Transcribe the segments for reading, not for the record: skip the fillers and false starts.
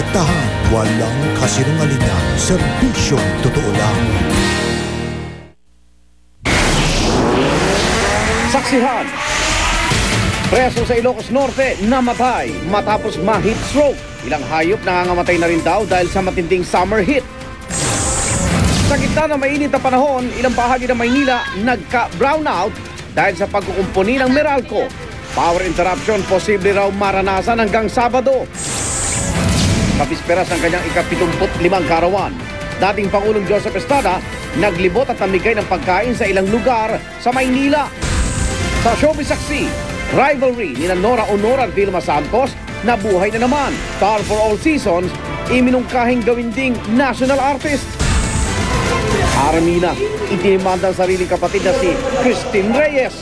direktahan, walang kasinungalingan, serbisyong totoo lang. Saksihan! Preso sa Ilocos Norte namatay matapos ma-heat stroke. Ilang hayop nangangamatay na rin daw dahil sa matinding summer heat. Sa gitna ng mainit na panahon, ilang bahagi ng Maynila nagka-brownout dahil sa pagkukumpuni ng Meralco. Power interruption posible raw maranasan hanggang Sabado. Kapisperas ng kanyang ika-75 karawan, dating Pangulong Joseph Estrada naglibot at namigay ng pagkain sa ilang lugar sa Maynila. Sa showbiz saksi, rivalry ni Nora Honor at Vilma Santos nabuhay na naman. Star for all seasons, iminungkahing gawin ding national artist. Armina, itinimanda ang sariling kapatid na si Christine Reyes.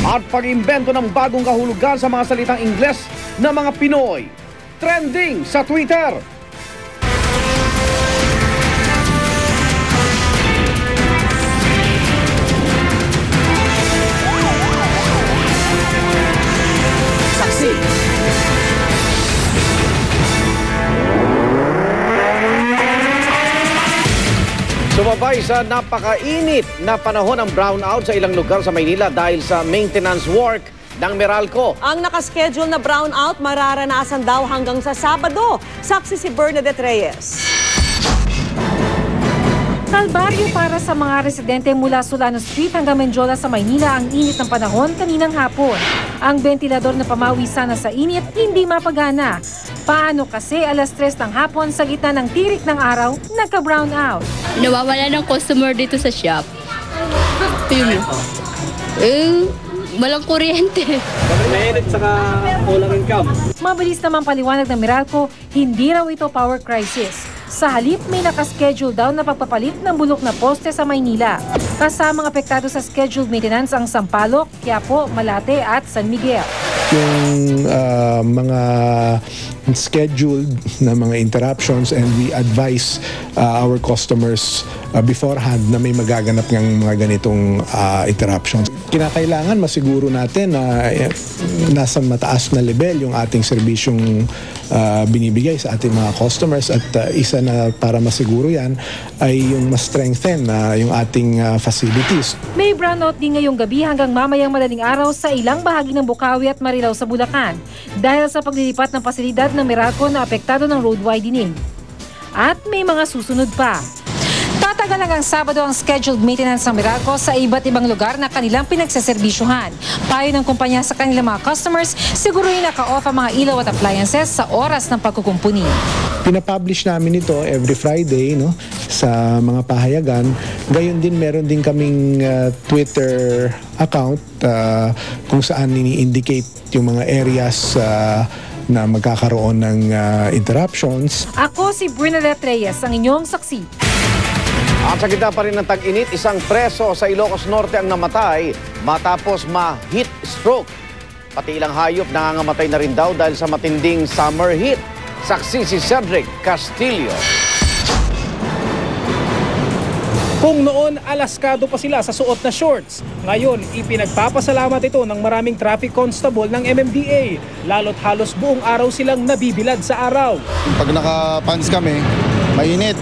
At pag-imbento ng bagong kahulugan sa mga salitang Ingles ng mga Pinoy. Trending sa Twitter. Saksi. Sumabay sa napakainit na panahon ang brownout sa ilang lugar sa Maynila dahil sa maintenance work ng Meralco. Ang nakaschedule na brownout mararanasan daw hanggang sa Sabado. Saksi si Bernadette Reyes. Kalbaryo para sa mga residente mula Solano Street hanggang Menjola sa Maynila ang init ng panahon kaninang hapon. Ang ventilador na pamawi sana sa init hindi mapagana. Paano kasi alas 3 ng hapon sa gitna ng tirik ng araw, nagka-brown out? Nawawala ng customer dito sa shop. Yun. Walang kuryente. Mainit saka kulang income. Mabilis naman paliwanag ng Meralco, hindi raw ito power crisis. Sa halip, may nakaschedule daw na pagpapalit ng bulok na poste sa Maynila. Kasamang apektado sa scheduled maintenance ang Sampaloc, Quiapo, Malate at San Miguel. Yung mga scheduled na mga interruptions, and we advise our customers beforehand na may magaganap ng mga ganitong interruptions. Kinakailangan masiguro natin na nasa mataas na level yung ating serbisyong binibigay sa ating mga customers, at isa na para masiguro yan ay yung ma-strengthen yung ating facilities. May brownout din ngayong gabi hanggang mamayang madaling araw sa ilang bahagi ng Bukawi at Marilao sa Bulacan dahil sa paglilipat ng pasilidad ng Meralco na apektado ng road widening. At may mga susunod pa. Tatagal hanggang Sabado ang scheduled maintenance ng Meralco sa iba't ibang lugar na kanilang pinagsaserbisyuhan. Payo ng kumpanya sa kanilang mga customers, siguruhin naka-off ang mga ilaw at appliances sa oras ng pagkukumpuni. Pinapublish namin ito every Friday, no, sa mga pahayagan. Gayon din, meron din kaming Twitter account kung saan ini-indicate yung mga areas na magkakaroon ng interruptions. Ako si Bernadette Reyes, ang inyong saksi. At sa gitna pa rin ng tag-init, isang preso sa Ilocos Norte ang namatay matapos ma-heat stroke. Pati ilang hayop nangangamatay na rin daw dahil sa matinding summer heat. Saksi si Cedric Castillo. Kung noon alaskado pa sila sa suot na shorts, ngayon ipinagpapasalamat ito ng maraming traffic constable ng MMDA. Lalo't halos buong araw silang nabibilad sa araw. Pag naka-pants kami, mainit.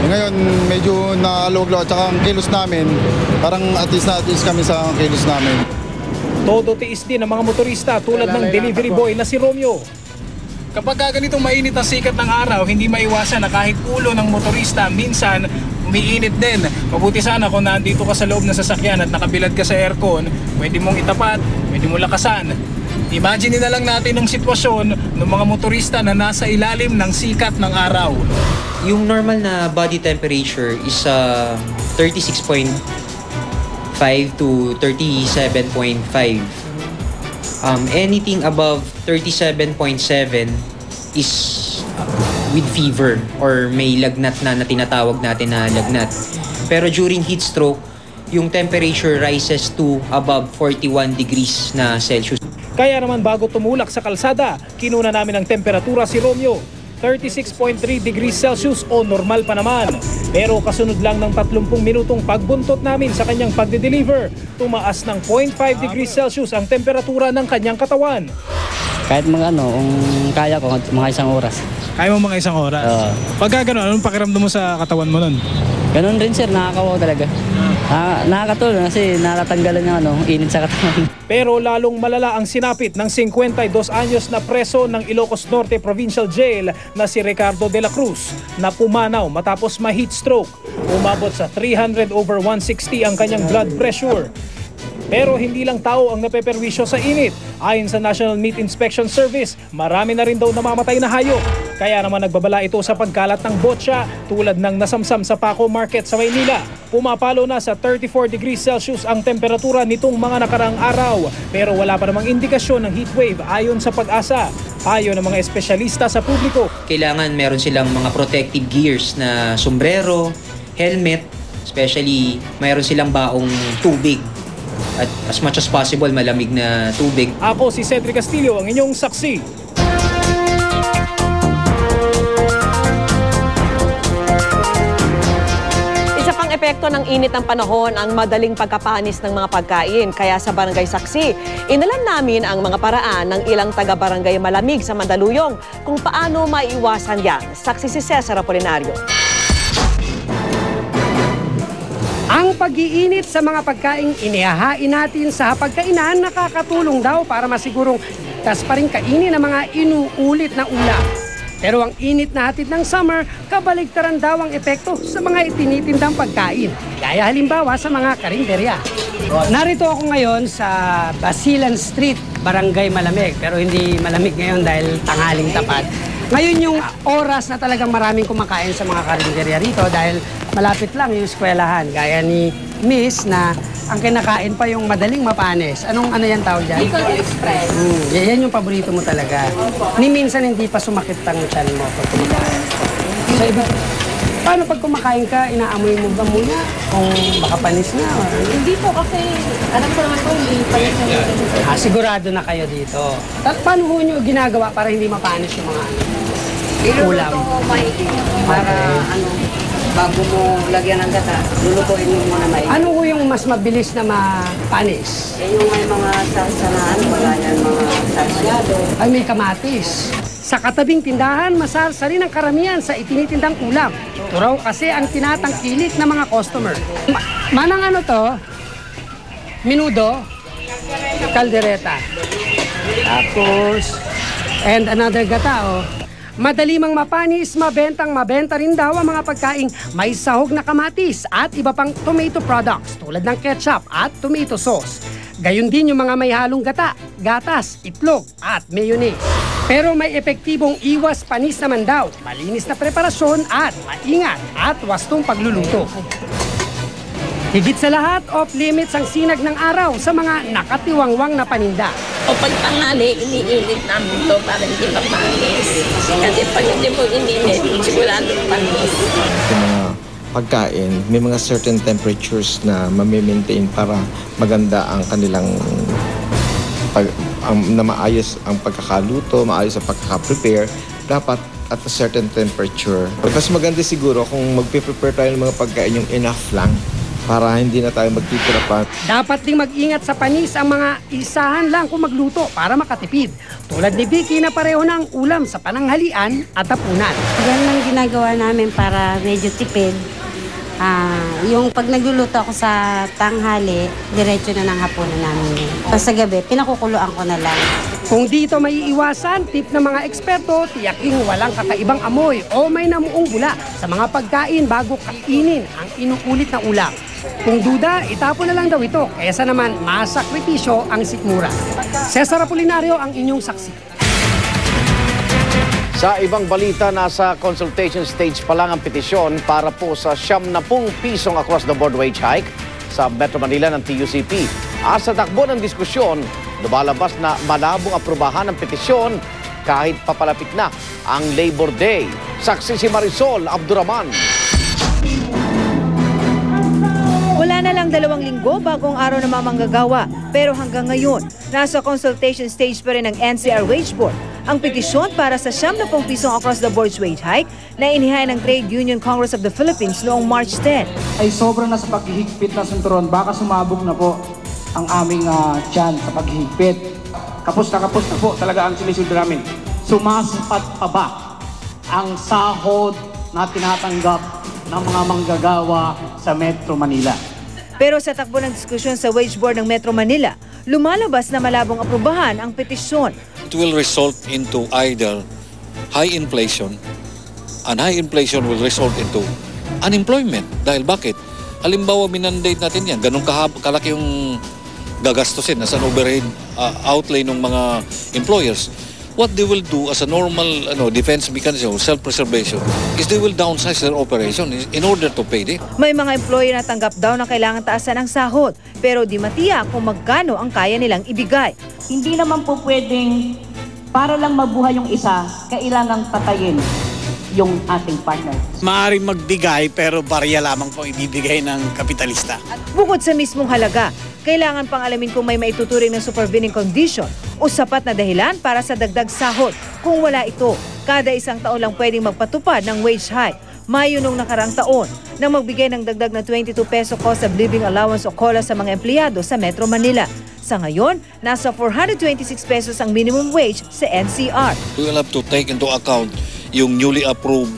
Ngayon medyo naluglaw at saka ang kilos namin, parang at least kami sa kilos namin. Todo tiis din ng mga motorista tulad ng delivery boy na si Romeo. Kapag ganitong mainit ang sikat ng araw, hindi maiwasan na kahit ulo ng motorista minsan umiinit din. Mabuti sana kung nandito ka sa loob ng sasakyan at nakabilad ka sa aircon, pwede mong itapat, pwede mong lakasan. Imagine na lang natin ang sitwasyon ng mga motorista na nasa ilalim ng sikat ng araw. Yung normal na body temperature is 36.5 to 37.5. Anything above 37.7 is with fever or may lagnat na tinatawag natin na lagnat. Pero during heat stroke, yung temperature rises to above 41 degrees na Celsius. Kaya naman bago tumulak sa kalsada, kinuna namin ang temperatura si Romeo. 36.3 degrees Celsius o normal pa naman. Pero kasunod lang ng 30 minutong pagbuntot namin sa kanyang pagde-deliver, tumaas ng 0.5 degrees Celsius ang temperatura ng kanyang katawan. Kahit mga kung kaya ko, mga 1 oras. Kaya mo mga 1 oras? Pagka gano'n, anong pakiramdam mo sa katawan mo nun? Ganun rin sir, nakakawaw talaga. Nakakatulong kasi nakatanggalan yung init sa katawan. Pero lalong malala ang sinapit ng 52 anyos na preso ng Ilocos Norte Provincial Jail na si Ricardo de la Cruz na pumanaw matapos ma-heat stroke. Umabot sa 300/160 ang kanyang blood pressure. Pero hindi lang tao ang napeperwisyo sa init. Ayon sa National Meat Inspection Service, marami na rin daw namamatay na hayop. Kaya naman nagbabala ito sa pagkalat ng botsa tulad ng nasamsam sa Paco Market sa Maynila. Pumapalo na sa 34 degrees Celsius ang temperatura nitong mga nakaraang araw. Pero wala pa namang indikasyon ng heatwave ayon sa Pag-asa. Ayon ng mga espesyalista sa publiko, Kailangan meron silang mga protective gears na sombrero, helmet, especially mayroon silang baong tubig. At as much as possible, malamig na tubig. Ako si Cedric Castillo, ang inyong saksi. Isa pang epekto ng init ng panahon ang madaling pagkapanis ng mga pagkain. Kaya sa Barangay Saksi, inalam namin ang mga paraan ng ilang taga-barangay Malamig sa Mandaluyong kung paano maiwasan yan. Saksi si Cesar Apolinario. Ang pag-iinit sa mga pagkaing inihahain natin sa hapagkainan nakakatulong daw para masigurong ligtas pa rin kainin ng mga inuulit na ulam. Pero ang init na hatid ng summer, kabaligtaran daw ang epekto sa mga itinitindang pagkain. Gaya halimbawa sa mga karinderya. Narito ako ngayon sa Basilan Street, Barangay Malamig. Pero hindi malamig ngayon dahil tanghaling tapat. Ngayon yung oras na talagang maraming kumakain sa mga karinderya rito dahil malapit lang yung eskwelahan. Gaya ni Miss na ang kinakain pa yung madaling mapanis. Ano yan tawag dyan? Bicol Express. Yan yung paborito mo talaga. Ni minsan hindi pa sumakit ang tiyan mo pag kumakain. Sa iba, paano pag kumakain ka, inaamoy mo ba muna kung baka panis na? Hindi po kasi alam ko naman po hindi panis na. Sigurado na kayo dito. Paano ho nyo ginagawa para hindi mapanis yung mga ulam? Iluluto mo maigi para bago mo lagyan ng gata, lulutuin mo muna maigi. Ano ho yung mas mabilis na mapanis? Yung may mga sarsanaan, wala yan mga sarsyado. Ay, may kamatis. Sa katabing tindahan, masarsarin ang karamihan sa itinitindang ulam. Ito raw kasi ang tinatangkilik ng mga customer. Manang ano to? Menudo, kaldereta. Tapos, and another gata, Madali mang mapanis, mabenta rin daw ang mga pagkaing may sahog na kamatis at iba pang tomato products tulad ng ketchup at tomato sauce. Gayon din yung mga may halong gata, gatas, itlog at mayonnaise. Pero may epektibong iwas panis naman daw, malinis na preparasyon at maingat at wastong pagluluto. Higit sa lahat, off-limits ang sinag ng araw sa mga nakatiwangwang na paninda. O pag tanghali, iniinit namin to para hindi mapanis. Kasi pag hindi mo ininit, sigurado panis. Yung mga pagkain, may mga certain temperatures na mamimaintain para maganda ang kanilang na maayos ang pagkakaluto, maayos ang pagkaka-prepare. Dapat at a certain temperature. Mas maganda siguro kung magpe-prepare tayo ng mga pagkain yung enough lang para hindi na tayo magtitira pa. Dapat ding mag-ingat sa panis ang mga isahan lang kung magluto para makatipid. Tulad ni Vicky na pareho na ang ulam sa pananghalian at hapunan. Ganun ang ginagawa namin para medyo tipid. Yung pag nagluluto ako sa tanghali, diretso na ng hapunan namin. Tapos sa gabi, pinakukuluan ko na lang. Kung dito may iwasan, tip ng mga eksperto, tiyaking walang kakaibang amoy o may namuong bula sa mga pagkain bago kainin ang inuulit na ulam. Kung duda, itapon na lang daw ito, kaysa naman masakripisyo ang sikmura. Cesar Apolinario ang inyong saksi. Sa ibang balita, nasa consultation stage pa lang ang petisyon para po sa 70 pisong across-the-board wage hike sa Metro Manila ng TUCP. Sa takbo ng diskusyon, lumalabas na malabong aprubahan ang petisyon kahit papalapit na ang Labor Day. Saksi si Marisol Abduraman. Wala na lang 2 linggo bagong araw na mamanggagawa. Pero hanggang ngayon, nasa consultation stage pa rin ng NCR Wage Board ang petisyon para sa 70 pisong across-the-board wage hike na inihain ng Trade Union Congress of the Philippines noong March 10. Ay sobrang na sa paghihigpit na sinturon, baka sumabog na po ang aming tiyan sa paghihigpit. kapos na po talaga ang sinisweldo namin. Sumasapat pa ba ang sahod na tinatanggap ng mga manggagawa sa Metro Manila? Pero sa takbo ng diskusyon sa Wage Board ng Metro Manila, lumalabas na malabong aprubahan ang petisyon. It will result into either high inflation, and high inflation will result into unemployment. Dahil bakit? Halimbawa, minandate natin yan. Ganun kalaki yung gagastusin as an overhead outlay ng mga employers. What they will do as a normal defense mechanism, self-preservation, is they will downsize their operation in order to pay them. May mga employer na tanggap daw na kailangan taasan ang sahod, pero di matiyak kung magkano ang kaya nilang ibigay. Hindi naman po pwedeng para lang mabuhay yung isa, kailangang patayin yung ating partner. Maaaring magbigay pero barya lamang po ibibigay ng kapitalista. Bukod sa mismong halaga, kailangan pang alamin kung may maituturing ng supervening condition o sapat na dahilan para sa dagdag sahod. Kung wala ito, kada isang taon lang pwedeng magpatupad ng wage hike. Mayo nung nakarang taon nang magbigay ng dagdag na 22 peso cost of living allowance o COLA sa mga empleyado sa Metro Manila. Sa ngayon, nasa 426 pesos ang minimum wage sa NCR. We will have to take into account yung newly approved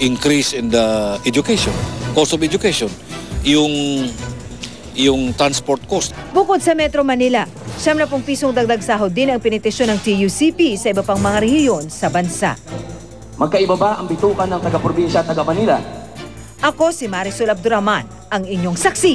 increase in the education, cost of education, yung transport cost. Bukod sa Metro Manila, 70 pisong dagdag sahod din ang pinitisyon ng TUCP sa iba pang mga rehiyon sa bansa. Magkaiba ba ang bitukan ng taga-probinsya at taga-Manila? Ako si Marisol Abduraman, ang inyong saksi.